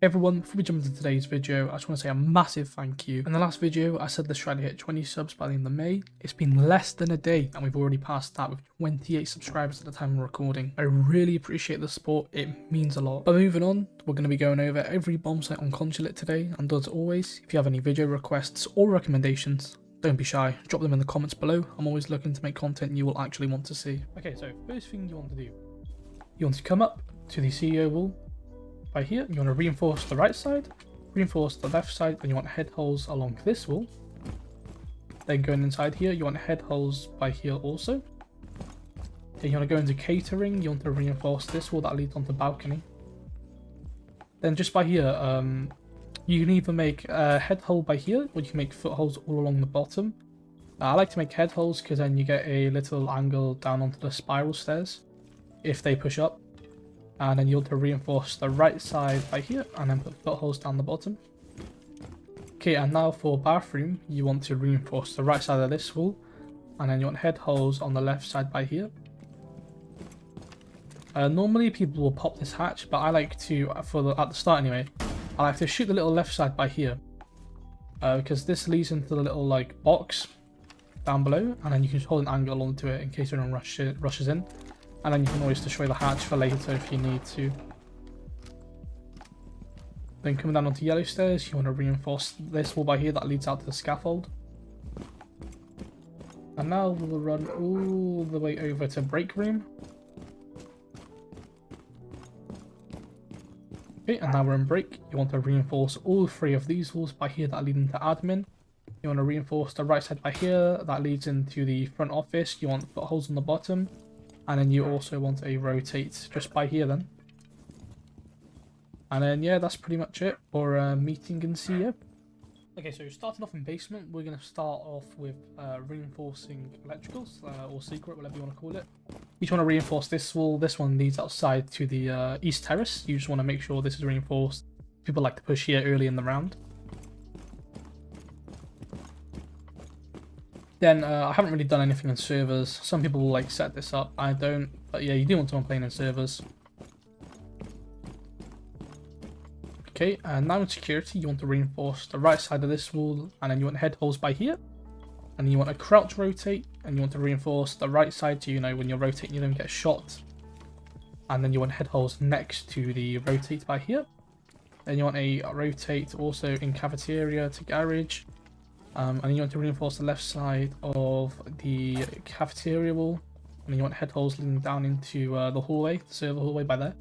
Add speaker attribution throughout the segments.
Speaker 1: Everyone, before we jump into today's video, I just want to say a massive thank you. In the last video, I said let's try to hit 20 subs by the end of May. It's been less than a day and we've already passed that with 28 subscribers at the time of recording. I really appreciate the support, it means a lot. But moving on, we're going to be going over every bomb site on Consulate today, and as always, if you have any video requests or recommendations, don't be shy, drop them in the comments below. I'm always looking to make content you will actually want to see. Okay, so first thing you want to do, you want to come up to the CEO wall. By here, you want to reinforce the right side, reinforce the left side, and you want head holes along this wall. Then going inside here, you want head holes by here also. Then you want to go into catering, you want to reinforce this wall that leads onto balcony. Then just by here, you can either make a head hole by here, or you can make footholes all along the bottom. I like to make head holes because then you get a little angle down onto the spiral stairs if they push up. And then you want to reinforce the right side by here and then put footholes down the bottom. Okay, and now for bathroom, you want to reinforce the right side of this wall and then you want head holes on the left side by here. Normally people will pop this hatch, but I like to, at the start anyway, I like to shoot the little left side by here. Because this leads into the little like box down below, and then you can just hold an angle onto it in case anyone rushes in. And then you can always destroy the hatch for later if you need to. Then coming down onto yellow stairs, you want to reinforce this wall by here that leads out to the scaffold. And now we'll run all the way over to break room. Okay, and now we're in break. You want to reinforce all three of these walls by here that lead into admin. You want to reinforce the right side by here that leads into the front office. You want footholes on the bottom. And then you also want a rotate just by here then. And then yeah, that's pretty much it for meeting and CEO. Okay, so starting off in basement, we're going to start off with reinforcing electricals, or secret, whatever you want to call it. You just want to reinforce this wall. This one leads outside to the east terrace. You just want to make sure this is reinforced. People like to push here early in the round. Then I haven't really done anything in servers. Some people will like set this up. I don't. But yeah, you do want someone playing in servers. Okay, and now in security, you want to reinforce the right side of this wall, and then you want head holes by here. And then you want a crouch rotate, and you want to reinforce the right side so you know when you're rotating you don't get shot. And then you want head holes next to the rotate by here. Then you want a rotate also in cafeteria to garage. And you want to reinforce the left side of the cafeteria wall, and you want head holes leading down into the hallway, the server hallway by there.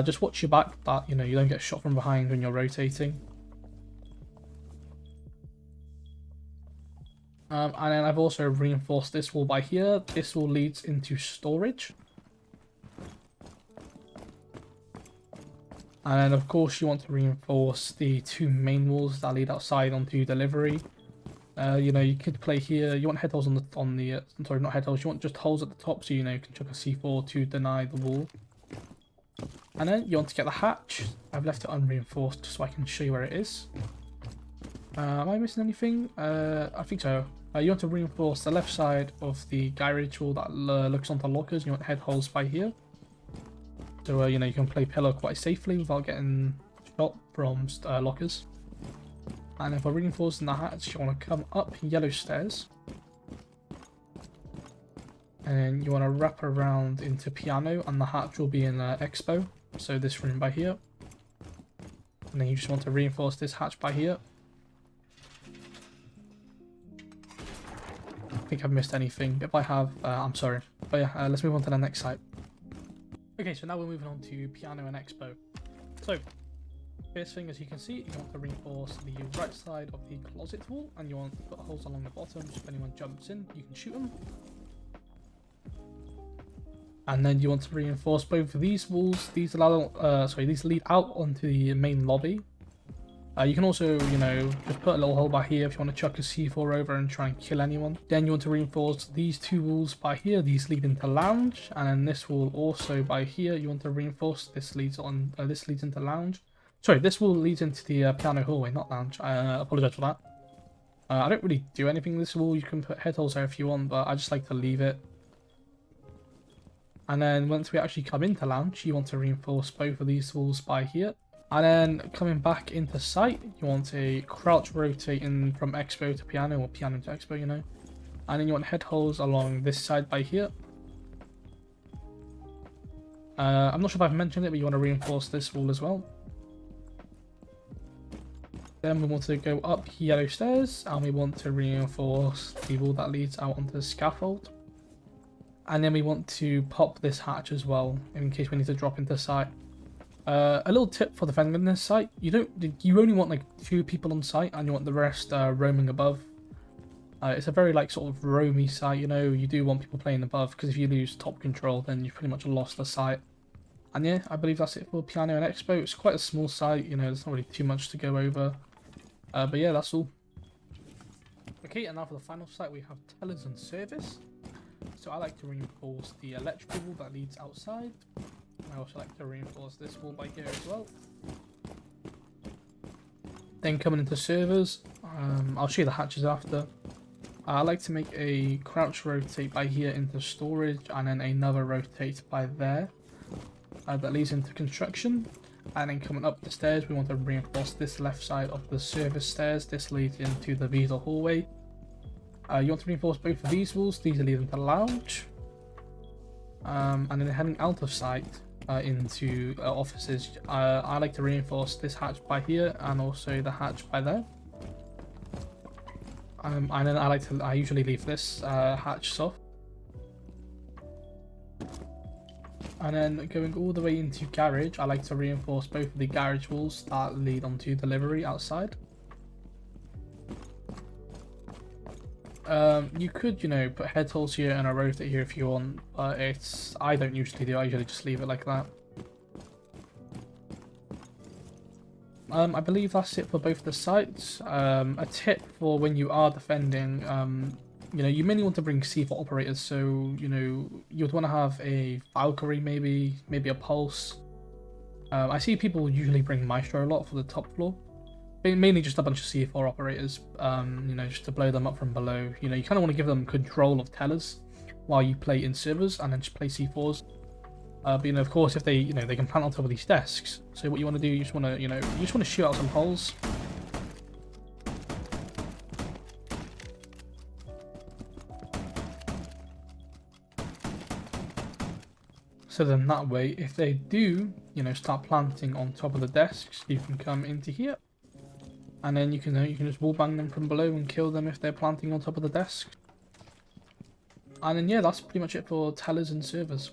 Speaker 1: Just watch your back that you don't get shot from behind when you're rotating. And then I've also reinforced this wall by here. This wall leads into storage. And then of course you want to reinforce the two main walls that lead outside onto delivery. You could play here. You want head holes sorry, not head holes. You want just holes at the top so you can chuck a C4 to deny the wall. And then you want to get the hatch. I've left it unreinforced so I can show you where it is. Am I missing anything? I think so. You want to reinforce the left side of the garage wall that looks onto lockers. You want head holes by here. So, you can play pillar quite safely without getting shot from lockers. And if we're reinforcing the hatch, you want to come up yellow stairs. And you want to wrap around into piano, and the hatch will be in EXPO. So this room by here. And then you just want to reinforce this hatch by here. I think I've missed anything. If I have, I'm sorry. But yeah, let's move on to the next site. Okay, so now we're moving on to piano and EXPO. So, first thing, as you can see, you want to reinforce the right side of the closet wall, and you want to put holes along the bottom, so if anyone jumps in, you can shoot them. And then you want to reinforce both of these walls. These these lead out onto the main lobby. You can also, just put a little hole by here if you want to chuck a C4 over and try and kill anyone. Then you want to reinforce these two walls by here. These lead into lounge, and then this wall also by here. You want to reinforce. This leads into lounge. Sorry, this wall leads into the piano hallway, not lounge. I apologize for that. I don't really do anything with this wall. You can put head holes there if you want, but I just like to leave it. And then once we actually come into lounge, you want to reinforce both of these walls by here. And then coming back into site, you want a crouch rotate in from Expo to Piano, or Piano to Expo, you know. And then you want head holes along this side by here. I'm not sure if I've mentioned it, but you want to reinforce this wall as well. Then we want to go up yellow stairs, and we want to reinforce the wall that leads out onto the scaffold. And then we want to pop this hatch as well, in case we need to drop into site. A little tip for defending this site: you only want like 2 people on site, and you want the rest roaming above. It's a very like sort of roamy site, you know. You do want people playing above, because if you lose top control, then you've pretty much lost the site. And yeah, I believe that's it for Piano and Expo. It's quite a small site, you know, there's not really too much to go over. But yeah, that's all. Okay, and now for the final site, we have tellers and service. So I like to reinforce the electrical wall that leads outside. I also like to reinforce this wall by here as well. Then coming into servers, I'll show you the hatches after. I like to make a crouch rotate by here into storage, and then another rotate by there. That leads into construction. And then coming up the stairs, we want to reinforce this left side of the service stairs. This leads into the visa hallway. You want to reinforce both of these walls. These lead into the lounge. And then heading out of sight into offices, I like to reinforce this hatch by here and also the hatch by there. And then I usually leave this hatch soft. And then going all the way into garage, I like to reinforce both of the garage walls that lead onto delivery outside. You could, you know, put head holes here and a rotate here if you want, but I don't usually do. I usually just leave it like that. I believe that's it for both the sites. A tip for when you are defending, you know, you mainly want to bring C4 operators, so, you know, you'd want to have a Valkyrie maybe a Pulse. I see people usually bring Maestro a lot for the top floor. Mainly just a bunch of C4 operators, you know, just to blow them up from below. You know, you kind of want to give them control of tellers while you play in servers, and then just play C4s. But, you know, of course, if they, you know, they can plant on top of these desks. So what you want to do, you just want to, you know, you just want to shoot out some holes. So then that way, if they do, you know, start planting on top of the desks, you can come into here. And then you can just wallbang them from below and kill them if they're planting on top of the desk. And then yeah, that's pretty much it for tellers and servers.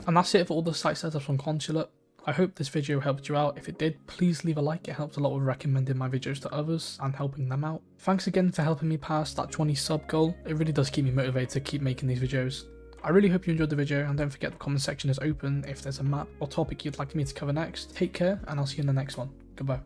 Speaker 1: And that's it for all the site setups on Consulate. I hope this video helped you out. If it did, please leave a like. It helps a lot with recommending my videos to others and helping them out. Thanks again for helping me pass that 20 sub goal. It really does keep me motivated to keep making these videos. I really hope you enjoyed the video, and don't forget the comment section is open if there's a map or topic you'd like me to cover next. Take care, and I'll see you in the next one. Goodbye.